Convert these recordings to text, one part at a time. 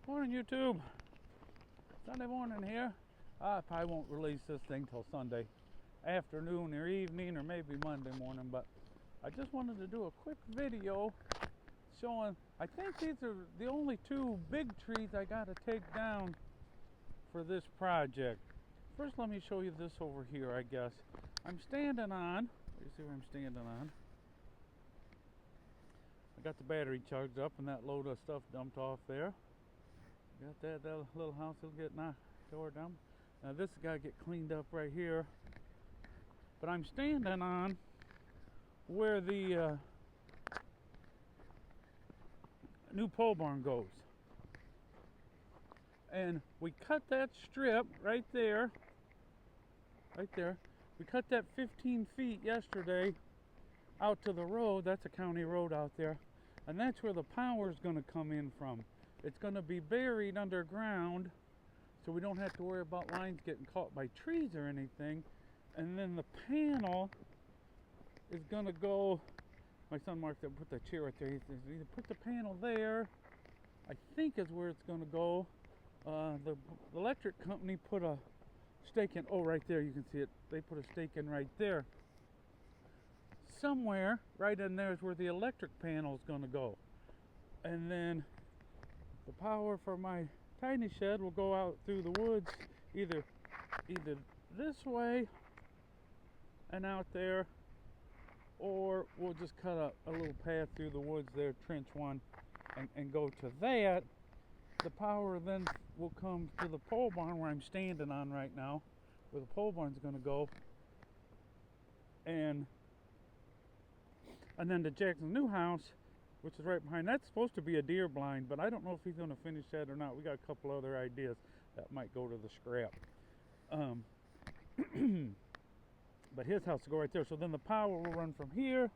Morning, YouTube. Sunday morning here. I probably won't release this thing till Sunday afternoon or evening or maybe Monday morning, but I just wanted to do a quick video showing, I think these are the only two big trees I got to take down for this project. First, let me show you this over here, I guess. I'm standing on, you see where I'm standing on? I got the battery charged up and that load of stuff dumped off there. Got that little house will get tore down. Now this has got to get cleaned up right here. But I'm standing on where the new pole barn goes. And we cut that strip right there. Right there. We cut that 15 feet yesterday out to the road. That's a county road out there. And that's where the power is going to come in from. It's going to be buried underground, so we don't have to worry about lines getting caught by trees or anything. And then the panel is going to go, my son Mark said put the chair right there. He says either put the panel there, I think is where it's going to go. The electric company put a stake in, oh right there you can see it, they put a stake in right there. Somewhere right in there is where the electric panel is going to go. And then the power for my tiny shed will go out through the woods either this way and out there, or we'll just cut a little path through the woods there, trench one, and go to that. The power then will come to the pole barn where I'm standing on right now, where the pole barn's going to go, and then to Jackson's new house, which is right behind. That's supposed to be a deer blind, but I don't know if he's going to finish that or not. We got a couple other ideas that might go to the scrap. But his house will go right there. So then the power will run from here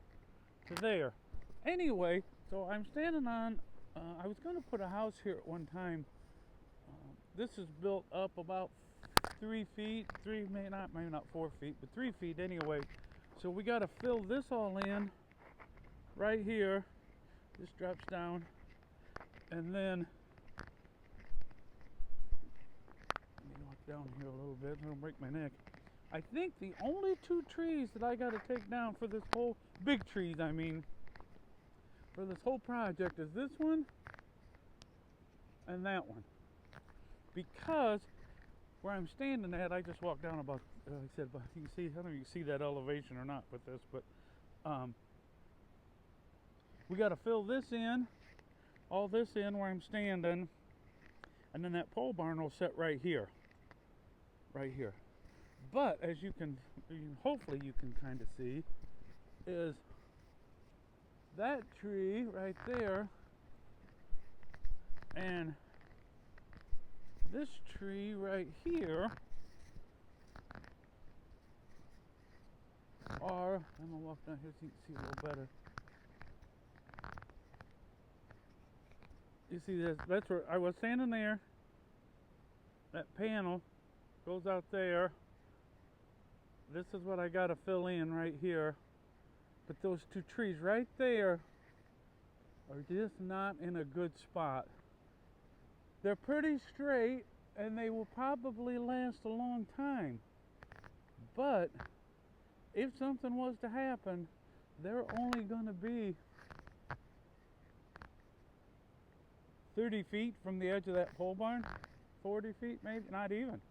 to there. Anyway, so I'm standing on, I was going to put a house here at one time. This is built up about 3 feet, maybe not 4 feet, but 3 feet anyway. So we got to fill this all in right here. This drops down, and then let me walk down here a little bit. It'll break my neck. I think the only two trees that I got to take down for this whole big trees, I mean, for this whole project is this one and that one, because where I'm standing at, I just walked down about, like I said, but you can see, I don't know if you can see that elevation or not with this, but we got to fill this in, all this in where I'm standing, and then that pole barn will sit right here. But as you can, hopefully you can kind of see, is that tree right there and this tree right here are, I'm going to walk down here so you can see a little better. You see this, that's where I was standing there. That panel goes out there. This is what I got to fill in right here. But those two trees right there are just not in a good spot. They're pretty straight and they will probably last a long time. But if something was to happen, they're only going to be 30 feet from the edge of that pole barn, 40 feet maybe, not even,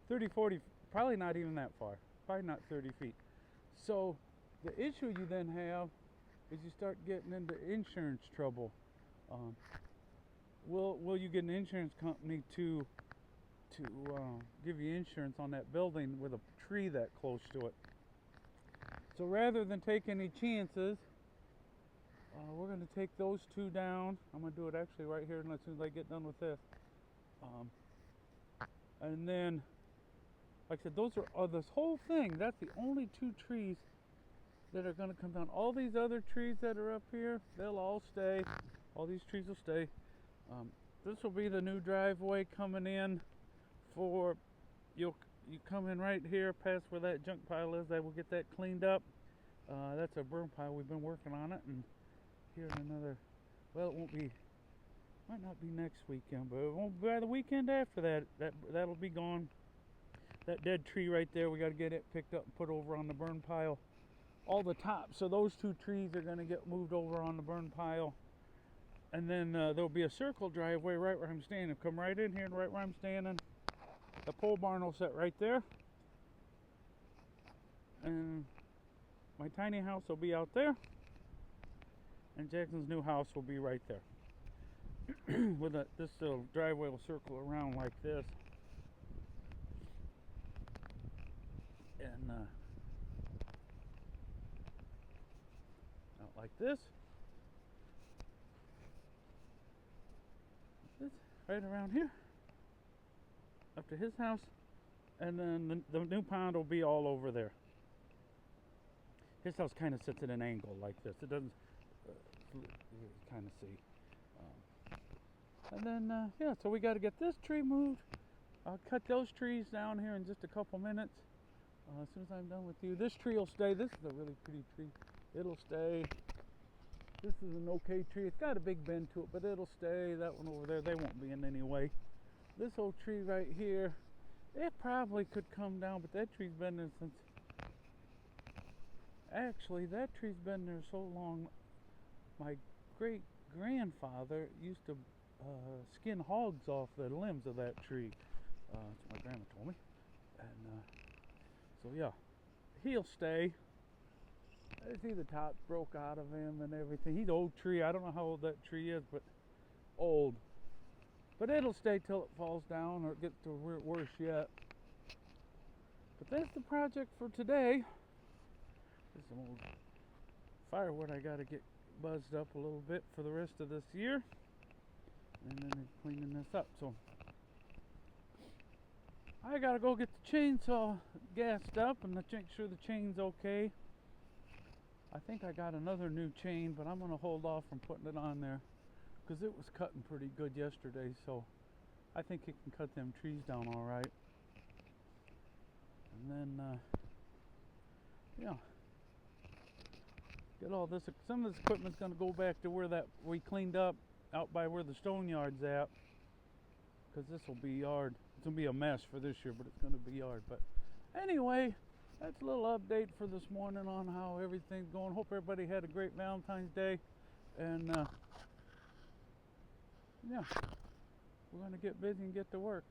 30, 40, probably not even that far, probably not 30 feet. So the issue you then have is you start getting into insurance trouble. Will you get an insurance company to give you insurance on that building with a tree that close to it? So rather than take any chances, we're going to take those two down. I'm going to do it actually right here as soon as I get done with this. And then, like I said, those are this whole thing. That's the only two trees that are going to come down. All these other trees that are up here, they'll all stay. All these trees will stay. This will be the new driveway coming in for, you come in right here past where that junk pile is. I will get that cleaned up. That's a burn pile. We've been working on it, and here's another, well, it won't be Might not be next weekend, but it won't be by the weekend after that. That'll be gone. That dead tree right there, we got to get it picked up and put over on the burn pile. All the tops of those two trees are going to get moved over on the burn pile. And then there'll be a circle driveway right where I'm standing. Come right in here and right where I'm standing. The pole barn will sit right there. And my tiny house will be out there. And Jackson's new house will be right there. With this little driveway will circle around like this. And out like this. Right around here. Up to his house. And then the new pond will be all over there. His house kind of sits at an angle like this. It doesn't, you kind of see. And then, yeah, so we got to get this tree moved. I'll cut those trees down here in just a couple minutes. As soon as I'm done with you. This tree will stay. This is a really pretty tree. It'll stay. This is an okay tree. It's got a big bend to it, but it'll stay. That one over there, they won't be in any way. This old tree right here, it probably could come down, but that tree's been there since... Actually, that tree's been there so long. My great-grandfather used to skin hogs off the limbs of that tree. That's what my grandma told me. And so yeah, he'll stay. I see the top broke out of him and everything. He's an old tree. I don't know how old that tree is, but old. But it'll stay till it falls down or it gets to worse yet. But that's the project for today. There's some old firewood I got to get buzzed up a little bit for the rest of this year. And then they're cleaning this up. So I got to go get the chainsaw gassed up and make sure the chain's okay. I think I got another new chain, but I'm going to hold off from putting it on there because it was cutting pretty good yesterday, so I think it can cut them trees down all right. And then, yeah, get all this. Some of this equipment's going to go back to where that we cleaned up out by where the stone yard's at, because this will be yard. It's going to be a mess for this year, but it's going to be yard. But anyway, that's a little update for this morning on how everything's going. Hope everybody had a great Valentine's Day. And yeah, we're going to get busy and get to work.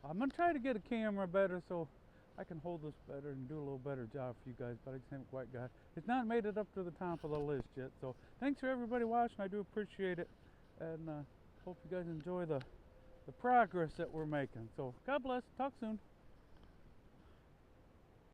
I'm going to try to get a camera better so I can hold this better and do a little better job for you guys, but I just haven't quite got it. It's not made it up to the top of the list yet. So thanks for everybody watching. I do appreciate it. And hope you guys enjoy the progress that we're making. So God bless. Talk soon.